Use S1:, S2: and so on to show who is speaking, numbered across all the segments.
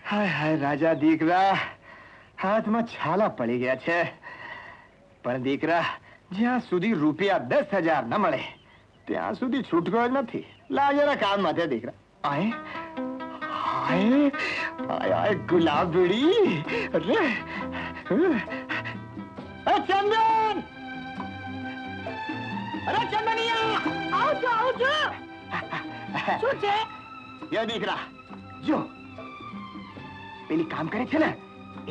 S1: હાય હાય રાજા દીકરા, હાથમાં છાલા પડી ગયા છે, પણ દીકરા જ્યાં સુધી રૂપિયા 10,000 ન મળે ત્યાં સુધી છૂટકો જ નથી. લાજરા કામ માટે દીકરા. આય હાય હાય હાય ગુલાબડી, અરે ચંદન, અરે ચંદનિયા,
S2: આવજો આવજો. શું છે?
S1: યો દીકરા જો, પેલી કામ કરે છે ને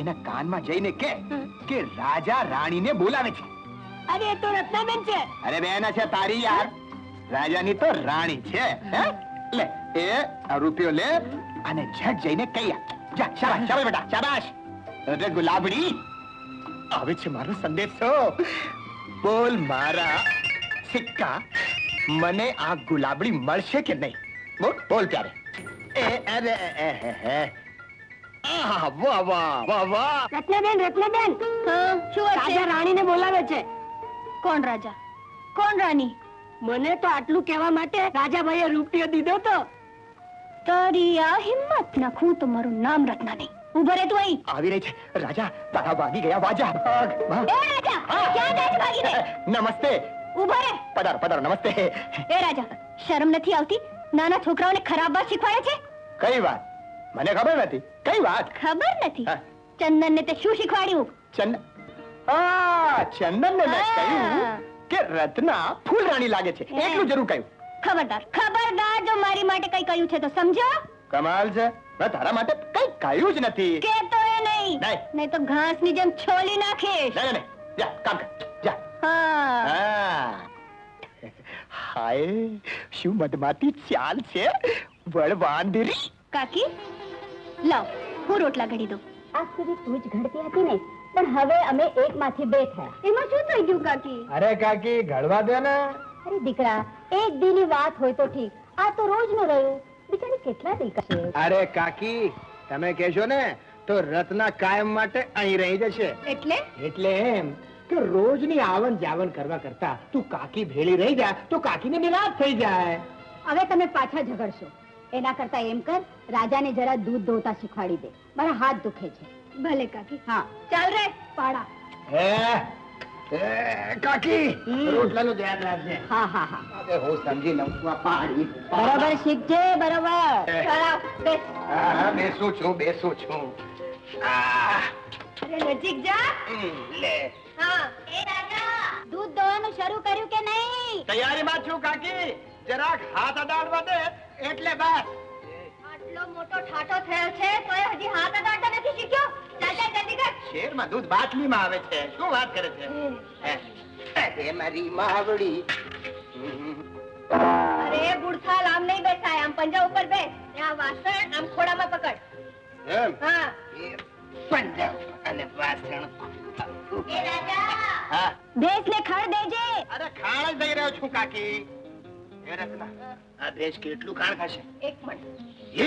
S1: એના કાનમાં જઈને કે રાજા રાણીને બોલાવે છે.
S2: અરે એ તો રત્નાબેન છે.
S1: અરે બેન છે તારી યાર, રાજાની તો રાણી છે. લે એ આ રૂપિયો લે અને ઝટ જઈને કહી આવ. જા, શાબાશ શાબાશ બેટા શાબાશ. અરે ગુલાબડી, આવે છે મારો સંદેશો. બોલ મારા સિક્કા, મને આ ગુલાબડી મળશે કે નહીં? બોલ બોલ ત્યારે. એ અરે વાહ વાહ વાહ વાહ.
S2: રત્નાબેન રત્નાબેન, શું રાજા રાણીને બોલાવે છે? કોણ રાજા કોણ રાણી? મને તો આટલું કહેવા માટે રાજાભાઈએ રૂપિયો દીધો તો. તારી આ હિંમત. નાખું તો મારું નામ રત્ના નહીં. ઉભો રે તું અહીં.
S1: આવી રહી છે રાજા, તારા ભાગી ગયા વાજા. ભાગ ભાગ.
S2: એ રાજા, ક્યાં જાય છે ભાગીને?
S1: નમસ્તે.
S2: ઉભો રે.
S1: પધારો પધારો. નમસ્તે.
S2: એ રાજા, શરમ નથી આવતી? નાના છોકરાઓને ખરાબ વાત શીખવાડે છે.
S1: કઈ વાત? મને ખબર નથી. કઈ વાત?
S2: ખબર નથી?
S1: હા.
S2: ચંદનને તે શું શીખવાડ્યું?
S1: ચંદન ચંદનને મેં કહ્યું કે રત્ના ફૂલ રાણી લાગે છે, એટલું જરૂર કહ્યું.
S2: ખબરદાર ખબરદાર, જો મારી માટે કઈ કહ્યું છે તો સમજો.
S1: કમાલ છે, મેં તારા માટે કઈ કહ્યું જ નથી.
S2: કેતો એ નહીં,
S1: નહીં.
S2: નહીં તો ઘાસની જેમ છોલી નાખીશ.
S1: નહીં નહીં, જા કામ કર જા.
S2: હા.
S1: હા. હાય શું મધમાતી ચાલ છે વળવાંદરી.
S2: કાકી લાવ, હું રોટલા ઘડી દઉં. આજ સુધી તું જ ઘડતી હતી ને, પણ હવે અમે એકમાંથી બે થયા. એમાં શું થઈ ગયું કાકી?
S1: અરે કાકી ઘડવા દે ને.
S2: અરે દીકરા, એક દીની વાત હોય તો ઠીક, આ તો રોજનું રહ્યું. બિચારી કેટલા દીકરા છે.
S1: અરે કાકી તમે કહેશો ને તો રત્ના કાયમ માટે અહીં રહી જશે. એટલે એમ કે રોજની આવન જાવન કરવા કરતા તું કાકી ભેળી રહી જા તો કાકીને નિરાશ થઈ જાય.
S2: હવે તમે પાછા ઝઘડશો. એના કરતા એમ કર, રાજાને જરા દૂધ ધોતા શીખવાડી દે. મારા હાથ દુખે છે. ભલે કાકી. હા ચાલ રે પાડા.
S1: કાકી રોટલાનું ધ્યાન રાખજે.
S2: હા હા હા,
S1: હવે હું સમજી લઉં છું. આ પાડી
S2: બરાબર શીખજે, બરાબર. ચલાવ, બેસ.
S1: હા બેસું છું.
S2: અરે નજીક જા.
S1: લે
S2: હા. એ રાજા, દૂધ દોવાનું શરૂ કર્યું કે નહીં?
S1: તૈયારીમાં છું કાકી, જરાક હાથ અડાડવા દે એટલે બસ.
S2: આટલો મોટો ઠાઠો થયો છે તોય હજી હાથ અડાડતા નથી શીખ્યો? ચાલ ચાલ જલ્દી કર.
S1: શેરમાં દૂધ બાટલીમાં આવે છે, શું વાત કરે છે? એ મારી માવડી.
S2: અરે બુડથાલ, આમ નહીં બેસાય, આમ પંજા ઉપર બેસ. આ વાસણ આમ ખોડામાં પકડ.
S1: એમ?
S2: હા.
S1: એ પંજા અને વાસણ.
S2: એ રાજા,
S1: હા.
S2: ભેંસને ખડ દેજે.
S1: અરે ખાણ જ દઈ રહ્યો છું કાકી. એ રત્ના, આ ભેંસ કેટલું ખાણ ખાશે?
S2: 1 મણ.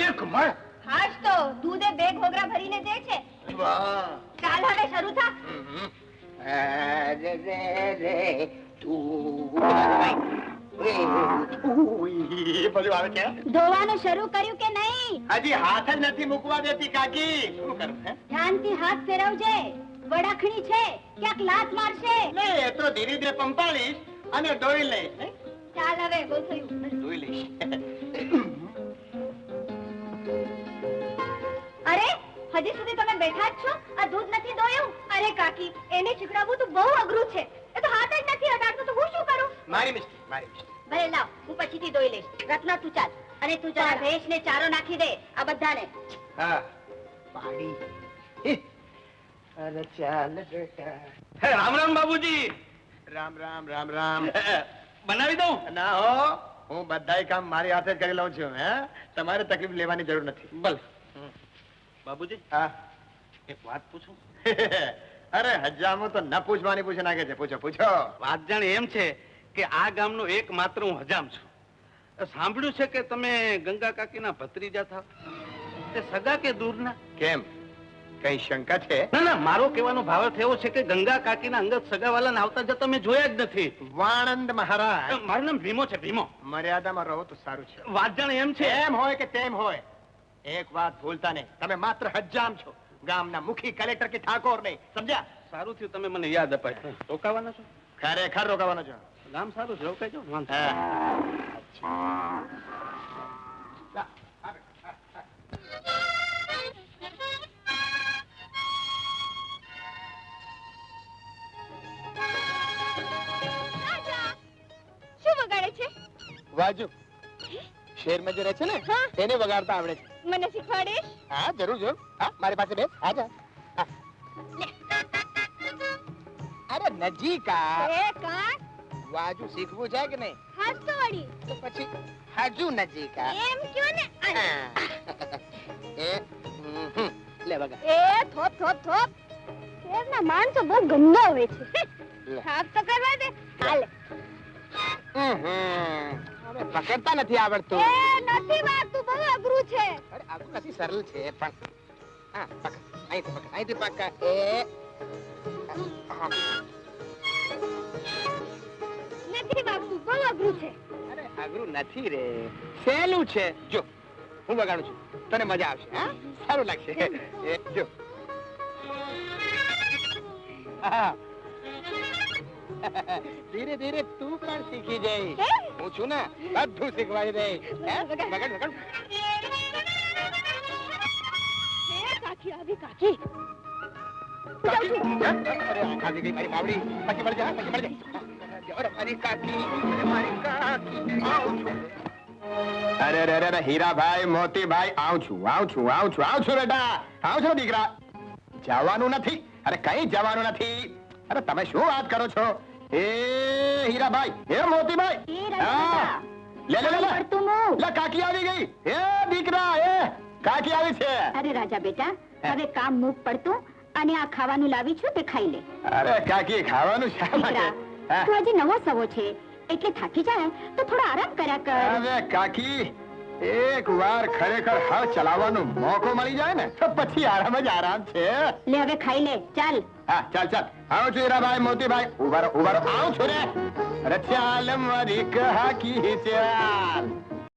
S1: 1 મણ?
S2: હાશ તો દૂધે 2 ઘોઘરા ભરીને દે છે.
S1: વાહ.
S2: ચાલ હવે શરૂ થા.
S1: અરે રે તું બધું આવે છે.
S2: ધોવાનું શરૂ કર્યું કે નહીં?
S1: હજી હાથ જ નથી મૂકવા દેતી કાકી. શું કરું?
S2: ધ્યાનથી હાથ ફેરવજે. વડાખણી છે, ક્યાંક લાત મારશે.
S1: નહીં, એ તો ધીરે ધીરે પંપાળીશ અને ધોઈ લઈશ.
S2: ચાલ હવે, બહુ થયું.
S1: ધોઈ લઈશ.
S2: અરે હજી સુધી તમે બેઠા જ છો? આ દૂધ નથી દોયું? અરે કાકી, એને શીખડાવવું તો બહુ અઘરું છે. એ તો હાથ જ નથી અડાડતો, તો હું શું કરું?
S1: મારી મિસ્ટેક.
S2: ભલે લાવ, હું પછીથી દોઈ લઈશ. રત્ના તું ચાલ, અને તું જરા ભેંસને ચારો નાખી દે આ બધાને.
S1: હા પાડી. અરે ચાલ બેટા.
S3: રામ રામ બાબુજી.
S1: રામ રામ રામ રામ.
S3: બનાવી દઉં?
S1: ના હો, હું બધાય કામ મારી હાથે જ કરી લઉં છું. તમારે તકલીફ લેવાની જરૂર નથી.
S3: ભલે. બાબુજી,
S1: હા.
S3: એક વાત પૂછું?
S1: અરે હજામો તો ન પૂછવાની પૂછે નાખે છે. પૂછો પૂછો.
S3: વાત જાણે એમ છે કે આ ગામનો એકમાત્ર હું હજામ છું. સાંભળ્યું છે કે તમે ગંગા કાકીના ભત્રીજા થાવ. તે સગા કે દૂરના?
S1: કેમ? કઈ શંકા છે?
S3: ના ના, મારો કહેવાનો ભાવાર્થ એવો છે કે ગંગા કાકીના અંગત સગાવાલાને આવતા જતા મેં જોયા જ નથી.
S1: વાણંદ મહારાજ,
S3: મારું નામ ભીમો છે, ભીમો.
S1: મર્યાદામાં રહો તો સારું છે.
S3: વાત જાણે એમ છે.
S1: એમ હોય કે તેમ હોય, એક વાત ભૂલતા નહીં, તમે માત્ર હજામ છો, ગામના મુખી, કલેક્ટર કે ઠાકોર નહીં, સમજ્યા?
S3: સારું થયું તમે મને યાદ અપાય. રોકાવાના છો?
S1: ખરેખર રોકાવાનો છો.
S3: ગામ સારું છે, રોકાઈ જાઓ. વાંધો
S1: હા.
S2: શું વગાડે છે?
S1: વાજુ શેર મજૂર છે ને,
S2: હા.
S1: એને વગાડતા આવડે છે.
S2: મને શીખવાડીશ?
S1: હા, જરૂર જરૂર. હા, મારી પાસે બેસ. આજા. હા. અરે નજીકા,
S2: એ કાં
S1: વાજુ શીખવું છે કે નહીં?
S2: હાથ તો વળી
S1: તો પછી હજુ નજીકા.
S2: એમ કયો ને.
S1: એ લે વગા.
S2: એ થોપ થોપ થોપ. શેરના માણસો બહુ ગંદા હોય છે.
S1: લે.
S2: સાફ તો કરવા દે. હાલે.
S1: હવે પકડતા નથી આવડતું.
S2: એ નથી વાગતું, બહુ અઘરું છે.
S1: અરે આવું નથી, સરળ છે પણ. હા, પકડ. અહીંથી પકડ. એ હા.
S2: નથી વાગતું, બહુ અઘરું છે.
S1: અરે અઘરું નથી રે, સહેલું છે. જો હું વગાડું છું, તને મજા આવશે. હા, સારું લાગશે. એ જો. હા. ધીરે ધીરે તું પણ શીખી જઈશ.
S2: હે?
S1: હું છું ને, બધું શીખવાડી દઈશ. હે?
S2: વગાડ.
S1: વગાડ.
S2: એ કાકી આવી, કાકી.
S1: કાકી. હે? અરે આવી ગઈ મારી બાવડી. પછી મળી જા, પછી મળી જા. અરે મારી કાકી, અરે મારી કાકી. અરે રે રે હીરાભાઈ, મોતીભાઈ, આવું છું બેટા, આવું છું દીકરા. જવાનું નથી, અરે કઈ જવાનું નથી. અરે તમે શું વાત કરો છો? એ હીરાભાઈ, એ મોતીભાઈ.
S2: એ રાજા
S1: હા. લે લે લે લે.
S2: પડતું મોં.
S1: લે કાકી આવી ગઈ. એ દીકરા, એ કાકી આવી છે.
S2: અરે રાજા બેટા, હવે કામ મૂક પડતું અને આ ખાવાનું લાવી છું તે ખાઈ લે.
S1: અરે કાકી, ખાવાનું શા માટે?
S2: દીકરા,
S1: હા.
S2: તું હજી નવો સવો છે એટલે થાકી જાય તો થોડો આરામ કર્યા કર.
S1: હવે કાકી, એક વાર ખરેખર હળ ચલાવવાનો મોકો મળી જાય ને તો પછી આરામ જ આરામ છે.
S2: લે હવે ખાઈ લે, ચાલ.
S1: હા, ચાલ આવું છું હીરાભાઈ, મોતીભાઈ. ઉભા રહો, આવું છું રે. અરે ચાલ મારી કાકી ચાલ.